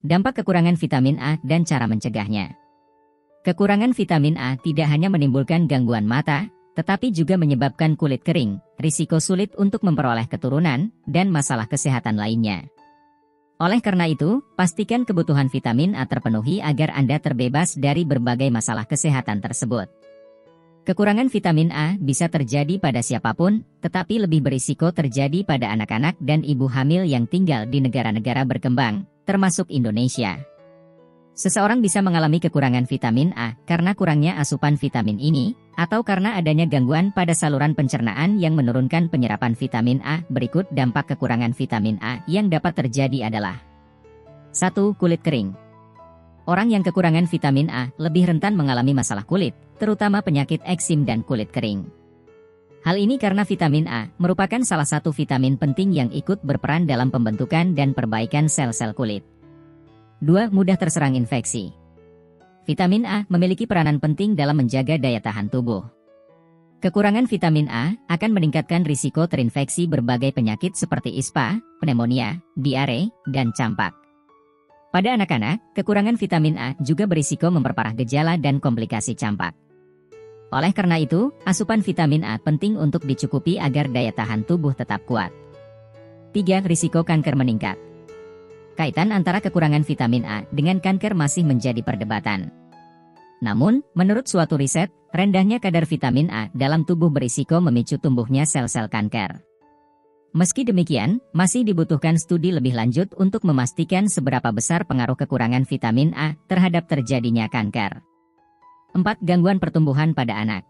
Dampak kekurangan vitamin A dan cara mencegahnya. Kekurangan vitamin A tidak hanya menimbulkan gangguan mata, tetapi juga menyebabkan kulit kering, risiko sulit untuk memperoleh keturunan, dan masalah kesehatan lainnya. Oleh karena itu, pastikan kebutuhan vitamin A terpenuhi agar Anda terbebas dari berbagai masalah kesehatan tersebut. Kekurangan vitamin A bisa terjadi pada siapapun, tetapi lebih berisiko terjadi pada anak-anak dan ibu hamil yang tinggal di negara-negara berkembang, termasuk Indonesia. Seseorang bisa mengalami kekurangan vitamin A karena kurangnya asupan vitamin ini, atau karena adanya gangguan pada saluran pencernaan yang menurunkan penyerapan vitamin A. Berikut dampak kekurangan vitamin A yang dapat terjadi adalah 1. Kulit kering. Orang yang kekurangan vitamin A lebih rentan mengalami masalah kulit, terutama penyakit eksim dan kulit kering. Hal ini karena vitamin A merupakan salah satu vitamin penting yang ikut berperan dalam pembentukan dan perbaikan sel-sel kulit. 2. Mudah terserang infeksi. Vitamin A memiliki peranan penting dalam menjaga daya tahan tubuh. Kekurangan vitamin A akan meningkatkan risiko terinfeksi berbagai penyakit seperti ispa, pneumonia, diare, dan campak. Pada anak-anak, kekurangan vitamin A juga berisiko memperparah gejala dan komplikasi campak. Oleh karena itu, asupan vitamin A penting untuk dicukupi agar daya tahan tubuh tetap kuat. 3. Risiko kanker meningkat. Kaitan antara kekurangan vitamin A dengan kanker masih menjadi perdebatan. Namun, menurut suatu riset, rendahnya kadar vitamin A dalam tubuh berisiko memicu tumbuhnya sel-sel kanker. Meski demikian, masih dibutuhkan studi lebih lanjut untuk memastikan seberapa besar pengaruh kekurangan vitamin A terhadap terjadinya kanker. 4. Gangguan pertumbuhan pada anak.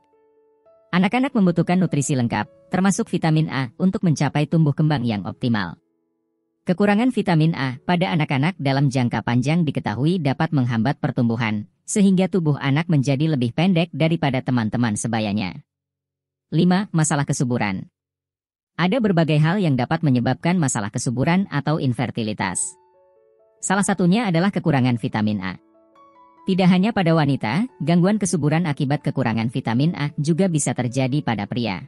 Anak-anak membutuhkan nutrisi lengkap, termasuk vitamin A, untuk mencapai tumbuh kembang yang optimal. Kekurangan vitamin A pada anak-anak dalam jangka panjang diketahui dapat menghambat pertumbuhan, sehingga tubuh anak menjadi lebih pendek daripada teman-teman sebayanya. 5. Masalah kesuburan. Ada berbagai hal yang dapat menyebabkan masalah kesuburan atau infertilitas. Salah satunya adalah kekurangan vitamin A. Tidak hanya pada wanita, gangguan kesuburan akibat kekurangan vitamin A juga bisa terjadi pada pria.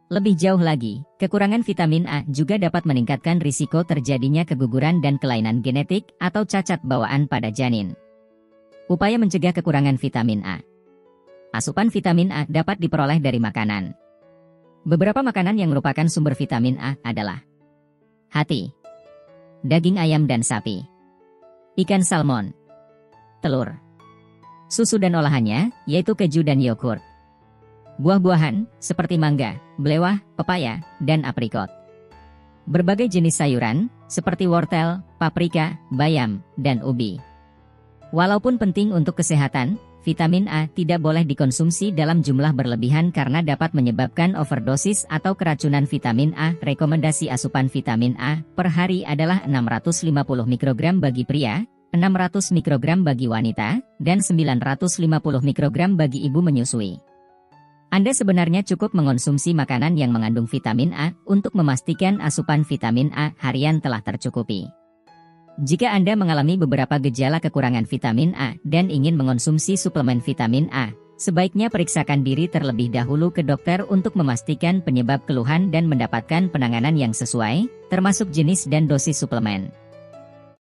Lebih jauh lagi, kekurangan vitamin A juga dapat meningkatkan risiko terjadinya keguguran dan kelainan genetik atau cacat bawaan pada janin. Upaya mencegah kekurangan vitamin A. Asupan vitamin A dapat diperoleh dari makanan. Beberapa makanan yang merupakan sumber vitamin A adalah hati, daging ayam dan sapi, ikan salmon, telur, susu dan olahannya, yaitu keju dan yogurt, buah-buahan, seperti mangga, belewah, pepaya, dan aprikot, berbagai jenis sayuran, seperti wortel, paprika, bayam, dan ubi. Walaupun penting untuk kesehatan, vitamin A tidak boleh dikonsumsi dalam jumlah berlebihan karena dapat menyebabkan overdosis atau keracunan vitamin A. Rekomendasi asupan vitamin A per hari adalah 650 mikrogram bagi pria, 600 mikrogram bagi wanita, dan 950 mikrogram bagi ibu menyusui. Anda sebenarnya cukup mengonsumsi makanan yang mengandung vitamin A untuk memastikan asupan vitamin A harian telah tercukupi. Jika Anda mengalami beberapa gejala kekurangan vitamin A dan ingin mengonsumsi suplemen vitamin A, sebaiknya periksakan diri terlebih dahulu ke dokter untuk memastikan penyebab keluhan dan mendapatkan penanganan yang sesuai, termasuk jenis dan dosis suplemen.